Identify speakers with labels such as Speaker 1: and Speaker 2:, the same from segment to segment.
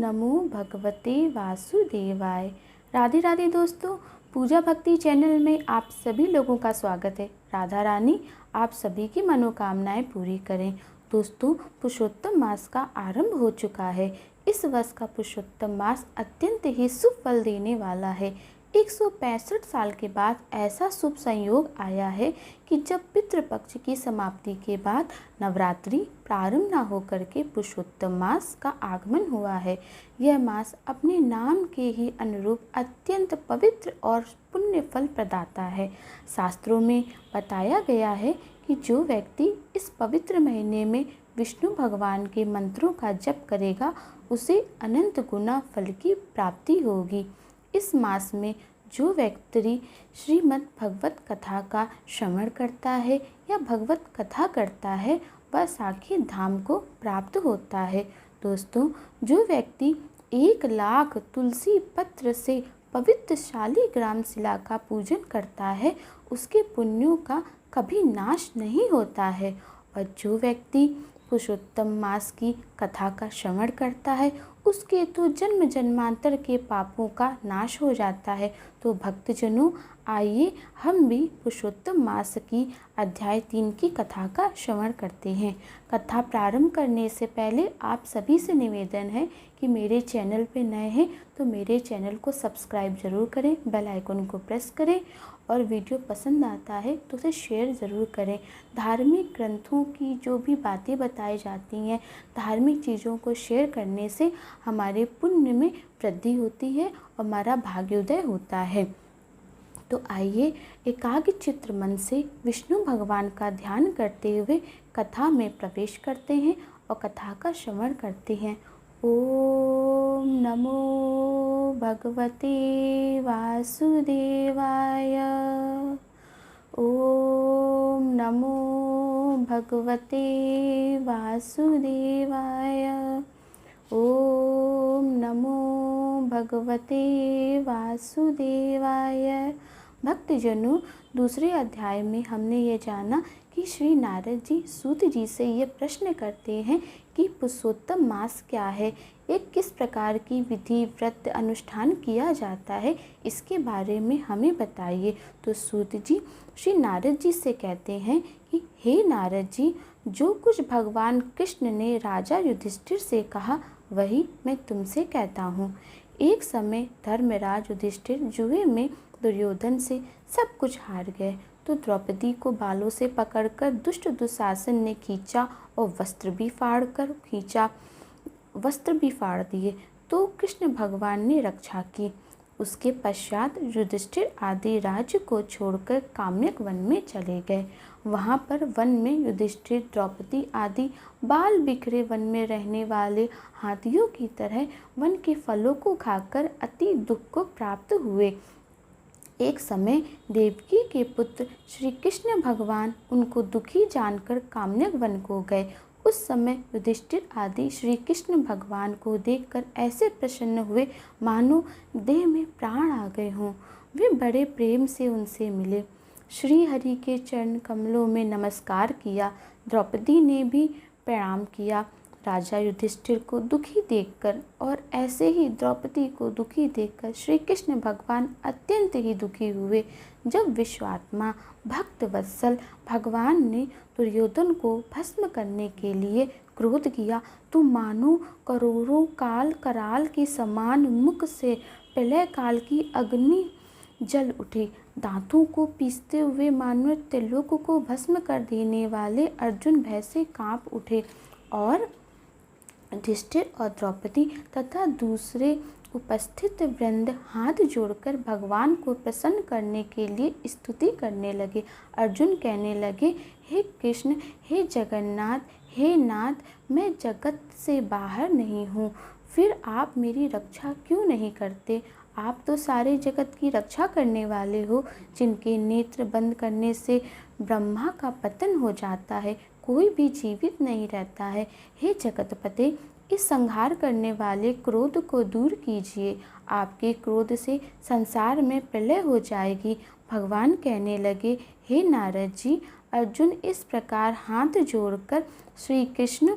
Speaker 1: नमो भगवते वासुदेवाय। राधे राधे दोस्तों, पूजा भक्ति चैनल में आप सभी लोगों का स्वागत है। राधा रानी आप सभी की मनोकामनाएं पूरी करें। दोस्तों, पुरुषोत्तम मास का आरंभ हो चुका है। इस वर्ष का पुरुषोत्तम मास अत्यंत ही शुभ फल देने वाला है। 165 साल के बाद ऐसा शुभ संयोग आया है कि जब पितृपक्ष की समाप्ति के बाद नवरात्रि प्रारंभ न होकर के पुरुषोत्तम मास का आगमन हुआ है। यह मास अपने नाम के ही अनुरूप अत्यंत पवित्र और पुण्य फल प्रदाता है। शास्त्रों में बताया गया है कि जो व्यक्ति इस पवित्र महीने में विष्णु भगवान के मंत्रों का जप करेगा उसे अनंत गुना फल की प्राप्ति होगी। इस मास में जो व्यक्ति श्रीमद् भगवत कथा का श्रवण करता है या भगवत कथा करता है वह साखी धाम को प्राप्त होता है। दोस्तों, जो व्यक्ति 1,00,000 तुलसी पत्र से पवित्र शालिग्राम शिला का पूजन करता है उसके पुण्यों का कभी नाश नहीं होता है। और जो व्यक्ति पुरुषोत्तम मास की कथा का श्रवण करता है उसके तो जन्म जन्मांतर के पापों का नाश हो जाता है। तो भक्तजनों, आइए हम भी पुरुषोत्तम मास की अध्याय 3 की कथा का श्रवण करते हैं। कथा प्रारंभ करने से पहले आप सभी से निवेदन है कि मेरे चैनल पे नए हैं तो मेरे चैनल को सब्सक्राइब ज़रूर करें, बेल आइकन को प्रेस करें और वीडियो पसंद आता है तो उसे शेयर ज़रूर करें। धार्मिक ग्रंथों की जो भी बातें बताई जाती हैं, धार्मिक चीज़ों को शेयर करने से हमारे पुण्य में वृद्धि होती है और हमारा भाग्योदय होता है। तो आइए एकाग्रचित्त मन से विष्णु भगवान का ध्यान करते हुए कथा में प्रवेश करते हैं और कथा का श्रवण करते हैं। ओम नमो भगवते वासुदेवाय। ओम नमो भगवते वासुदेवाय। ओम नमो भगवते वासुदेवाय। भक्तजनों, दूसरे अध्याय में हमने ये जाना कि श्री नारद जी सूत जी से ये प्रश्न करते हैं कि पुरुषोत्तम मास क्या है, एक किस प्रकार की विधि व्रत अनुष्ठान किया जाता है, इसके बारे में हमें बताइए। तो सूत जी श्री नारद जी से कहते हैं कि हे नारद जी, जो कुछ भगवान कृष्ण ने राजा युधिष्ठिर से कहा वही मैं तुमसे कहता हूँ। एक समय धर्मराज युधिष्ठिर जुए में दुर्योधन से सब कुछ हार गए तो द्रौपदी को बालों से पकड़कर दुष्ट दुशासन ने खींचा और वस्त्र भी फाड़ दिए तो कृष्ण भगवान ने रक्षा की। उसके पश्चात युधिष्ठिर आदि राज्य को छोड़कर काम्यक वन में चले गए। वहाँ पर वन में युधिष्ठिर, द्रौपदी आदि बाल बिखरे वन में रहने वाले हाथियों की तरह वन के फलों को खाकर अति दुख को प्राप्त हुए। एक समय देवकी के पुत्र श्री कृष्ण भगवान उनको दुखी जानकर काम्यक वन को गए। उस समय युधिष्ठिर आदि श्री कृष्ण भगवान को देखकर ऐसे प्रसन्न हुए मानो देह में प्राण आ गए हों। वे बड़े प्रेम से उनसे मिले, श्री हरि के चरण कमलों में नमस्कार किया। द्रौपदी ने भी प्रणाम किया। राजा युधिष्ठिर को दुखी देखकर और ऐसे ही द्रौपदी को दुखी देखकर श्री कृष्ण भगवान अत्यंत ही दुखी हुए। जब विश्वात्मा भक्त वत्सल भगवान ने दुर्योधन को भस्म करने के लिए क्रोध किया तो मानो करोड़ों काल कराल के समान मुख से प्रलय काल की अग्नि जल उठी। दांतों को पीसते हुए मानो त्रिलोक को भस्म कर देने वाले अर्जुन भय से कांप उठे और युधिष्ठिर और द्रौपदी तथा दूसरे उपस्थित वृंद हाथ जोड़कर भगवान को प्रसन्न करने के लिए स्तुति करने लगे। अर्जुन कहने लगे, हे कृष्ण, हे जगन्नाथ, हे नाथ, मैं जगत से बाहर नहीं हूँ, फिर आप मेरी रक्षा क्यों नहीं करते? आप तो सारे जगत की रक्षा करने वाले हो, जिनके नेत्र बंद करने से ब्रह्मा का पतन हो जाता है, कोई भी जीवित नहीं रहता है। हे जगतपते, इस संहार करने वाले क्रोध को दूर कीजिए, आपके क्रोध से संसार में प्रलय हो जाएगी। भगवान कहने लगे, हे नारद जी, अर्जुन इस प्रकार हाथ जोड़कर श्री कृष्ण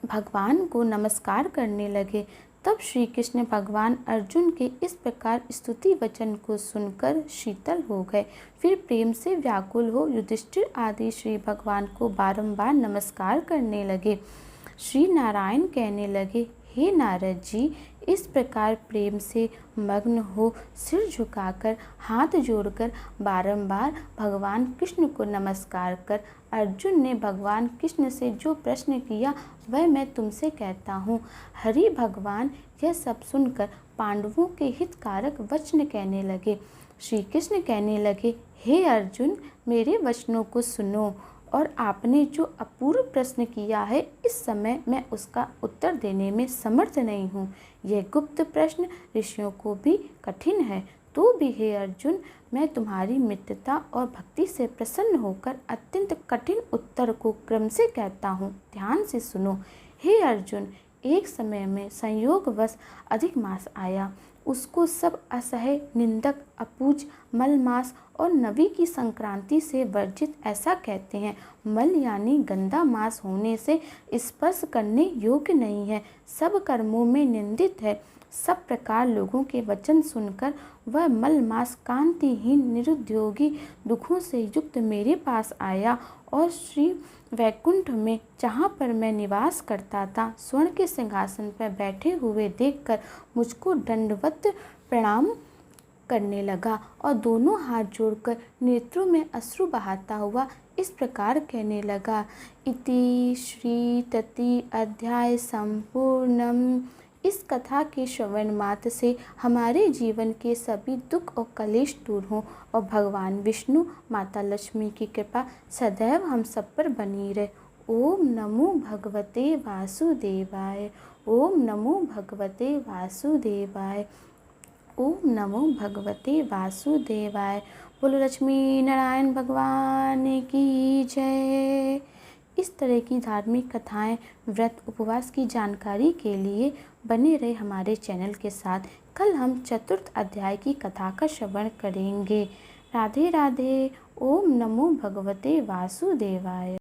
Speaker 1: भगवान को नमस्कार करने लगे। तब श्री कृष्ण भगवान अर्जुन के इस प्रकार स्तुति वचन को सुनकर शीतल हो गए। फिर प्रेम से व्याकुल हो युधिष्ठिर आदि श्री भगवान को बारंबार नमस्कार करने लगे। श्री नारायण कहने लगे, हे नारद जी, इस प्रकार प्रेम से मग्न हो सिर झुकाकर हाथ जोड़कर बारंबार भगवान कृष्ण को नमस्कार कर अर्जुन ने भगवान कृष्ण से जो प्रश्न किया वह मैं तुमसे कहता हूँ। हरि भगवान यह सब सुनकर पांडवों के हितकारक वचन कहने लगे। श्री कृष्ण कहने लगे, हे अर्जुन, मेरे वचनों को सुनो और आपने जो अपूर्व प्रश्न किया है इस समय मैं उसका उत्तर देने में समर्थ नहीं हूँ। यह गुप्त प्रश्न ऋषियों को भी कठिन है, तो भी हे अर्जुन, मैं तुम्हारी मित्रता और भक्ति से प्रसन्न होकर अत्यंत कठिन उत्तर को क्रम से कहता हूँ। ध्यान से सुनो। हे अर्जुन, एक समय में संयोगवश अधिक मास आया। उसको सब असह्य, निंदक, अपूज, मलमास और नवी की संक्रांति से वर्जित ऐसा कहते हैं। मल यानी गंदा मास होने से स्पर्श करने योग्य नहीं है, सब कर्मों में निंदित है। सब प्रकार लोगों के वचन सुनकर वह मलमास कांतिहीन निरुद्योगी दुखों से युक्त मेरे पास आया और श्री वैकुंठ में जहाँ पर मैं निवास करता था स्वर्ण के सिंहासन पर बैठे हुए देखकर मुझको दंडवत प्रणाम करने लगा और दोनों हाथ जोड़कर नेत्रों में अश्रु बहाता हुआ इस प्रकार कहने लगा, इति श्री तति अध्याय संपूर्णम। इस कथा के श्रवण मात्र से हमारे जीवन के सभी दुख और कलेश दूर हों और भगवान विष्णु, माता लक्ष्मी की कृपा सदैव हम सब पर बनी रहे। ओम नमो भगवते वासुदेवाय। ओम नमो भगवते वासुदेवाय। ओम नमो भगवते वासुदेवाय। बोलो लक्ष्मी नारायण भगवान की जय। इस तरह की धार्मिक कथाएं, व्रत, उपवास की जानकारी के लिए बने रहे हमारे चैनल के साथ। कल हम चतुर्थ अध्याय की कथा का श्रवण करेंगे। राधे राधे। ओम नमो भगवते वासुदेवाय।